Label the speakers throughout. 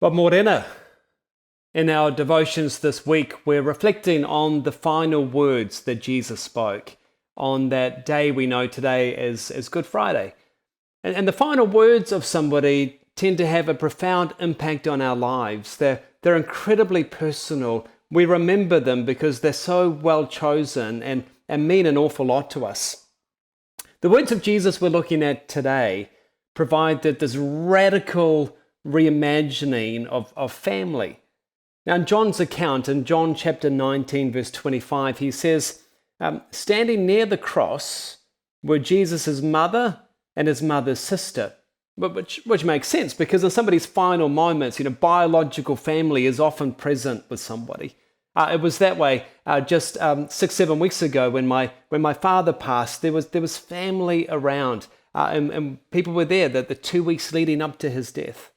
Speaker 1: Well, Morena, in our devotions this week, we're reflecting on the final words that Jesus spoke on that day we know today as Good Friday. And the final words of somebody tend to have a profound impact on our lives. They're incredibly personal. We remember them because they're so well chosen and mean an awful lot to us. The words of Jesus we're looking at today provide this radical reimagining of family. Now, in John's account, in John chapter 19, verse 25, he says, standing near the cross were Jesus' mother and his mother's sister, which makes sense because in somebody's final moments, biological family is often present with somebody. It was that way just 6-7 weeks ago when my father passed. There was family around, and people were there the 2 weeks leading up to his death.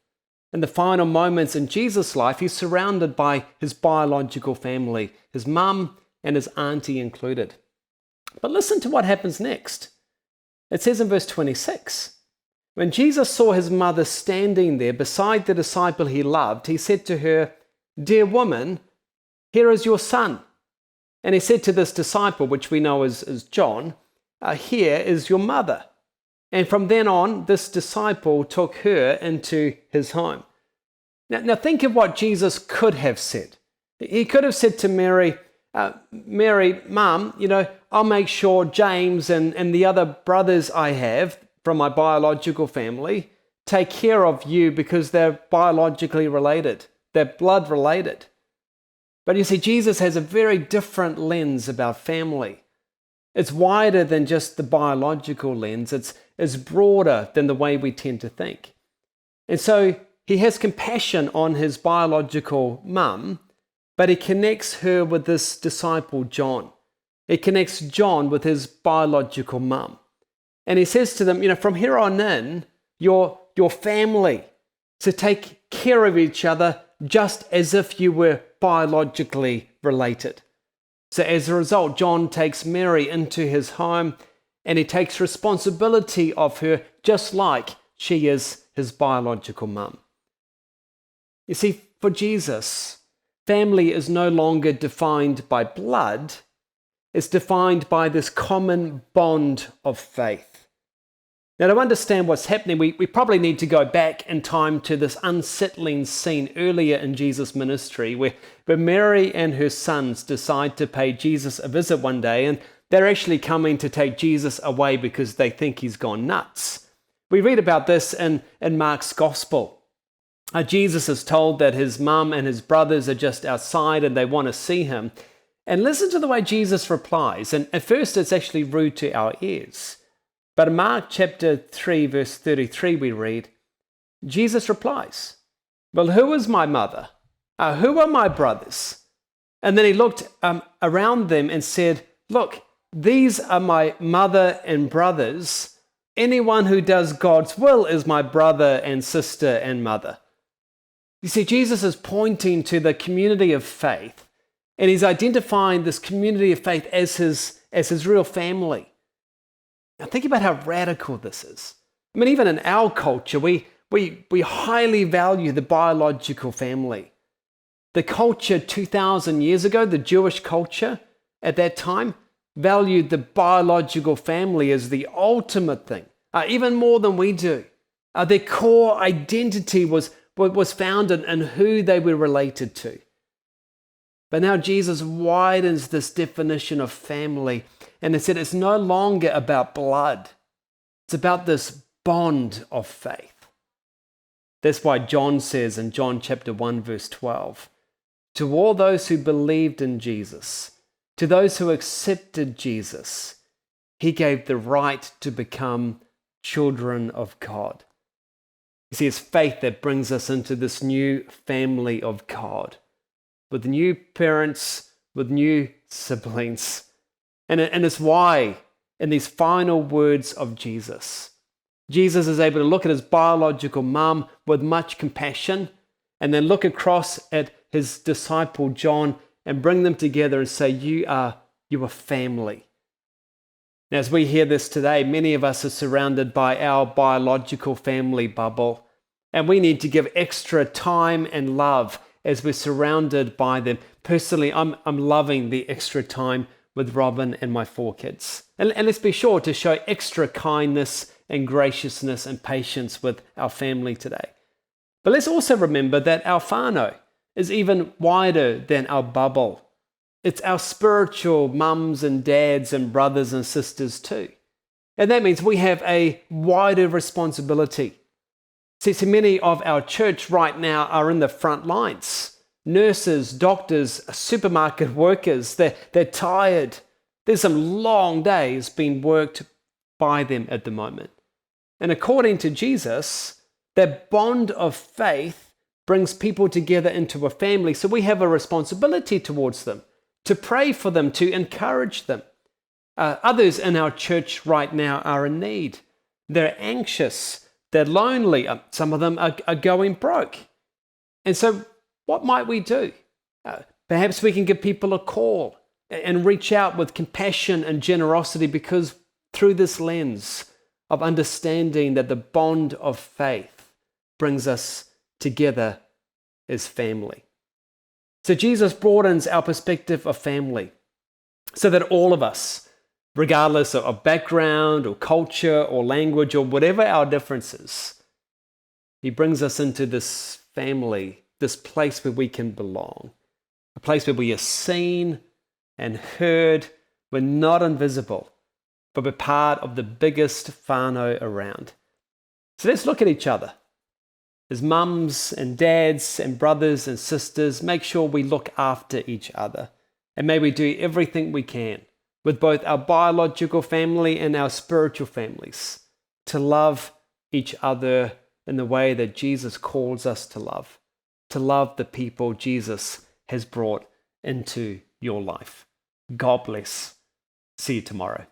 Speaker 1: In the final moments in Jesus' life, he's surrounded by his biological family, his mum and his auntie included. But listen to what happens next. It says in verse 26, when Jesus saw his mother standing there beside the disciple he loved, he said to her, "Dear woman, here is your son." And he said to this disciple, which we know as John, "Here is your mother." And from then on, this disciple took her into his home. Now think of what Jesus could have said. He could have said to Mary, "Mary, Mum, I'll make sure James and the other brothers I have from my biological family take care of you because they're biologically related. They're blood related." But you see, Jesus has a very different lens about family. It's wider than just the biological lens. It's broader than the way we tend to think. And so he has compassion on his biological mum, but he connects her with this disciple, John. He connects John with his biological mum. And he says to them, from here on in, your family, to take care of each other just as if you were biologically related. So as a result, John takes Mary into his home and he takes responsibility of her just like she is his biological mum. You see, for Jesus, family is no longer defined by blood. It's defined by this common bond of faith. Now, to understand what's happening, we probably need to go back in time to this unsettling scene earlier in Jesus' ministry where Mary and her sons decide to pay Jesus a visit one day, and they're actually coming to take Jesus away because they think he's gone nuts. We read about this in Mark's Gospel. Jesus is told that his mum and his brothers are just outside and they want to see him. And listen to the way Jesus replies. And at first, it's actually rude to our ears. But in Mark chapter 3, verse 33, we read, Jesus replies, "Well, who is my mother? Who are my brothers?" And then he looked around them and said, "Look, these are my mother and brothers. Anyone who does God's will is my brother and sister and mother." You see, Jesus is pointing to the community of faith, and he's identifying this community of faith as his real family. Now think about how radical this is. I mean, even in our culture, we highly value the biological family. The culture 2,000 years ago, the Jewish culture at that time, valued the biological family as the ultimate thing, even more than we do. Their core identity was found in who they were related to. But now Jesus widens this definition of family, and it said it's no longer about blood. It's about this bond of faith. That's why John says in John chapter 1, verse 12, to all those who believed in Jesus, to those who accepted Jesus, he gave the right to become children of God. You see, it's faith that brings us into this new family of God, with new parents, with new siblings. And it's why, in these final words of Jesus, Jesus is able to look at his biological mum with much compassion and then look across at his disciple John and bring them together and say, you are family. Now, as we hear this today, many of us are surrounded by our biological family bubble. And we need to give extra time and love as we're surrounded by them. Personally, I'm loving the extra time with Robin and my 4 kids. And let's be sure to show extra kindness and graciousness and patience with our family today. But let's also remember that our whānau is even wider than our bubble. It's our spiritual mums and dads and brothers and sisters too. And that means we have a wider responsibility. See, so many of our church right now are in the front lines. Nurses, doctors, supermarket workers, they're tired. There's some long days being worked by them at the moment. And according to Jesus, that bond of faith brings people together into a family. So we have a responsibility towards them, to pray for them, to encourage them. Others in our church right now are in need. They're anxious. They're lonely. Some of them are going broke. And so what might we do? Perhaps we can give people a call and reach out with compassion and generosity, because through this lens of understanding that the bond of faith brings us together as family. So Jesus broadens our perspective of family so that all of us, regardless of background or culture or language or whatever our differences, he brings us into this family, this place where we can belong, a place where we are seen and heard. We're not invisible, but we're part of the biggest whānau around. So let's look at each other. As mums and dads and brothers and sisters, make sure we look after each other. And may we do everything we can with both our biological family and our spiritual families to love each other in the way that Jesus calls us to love the people Jesus has brought into your life. God bless. See you tomorrow.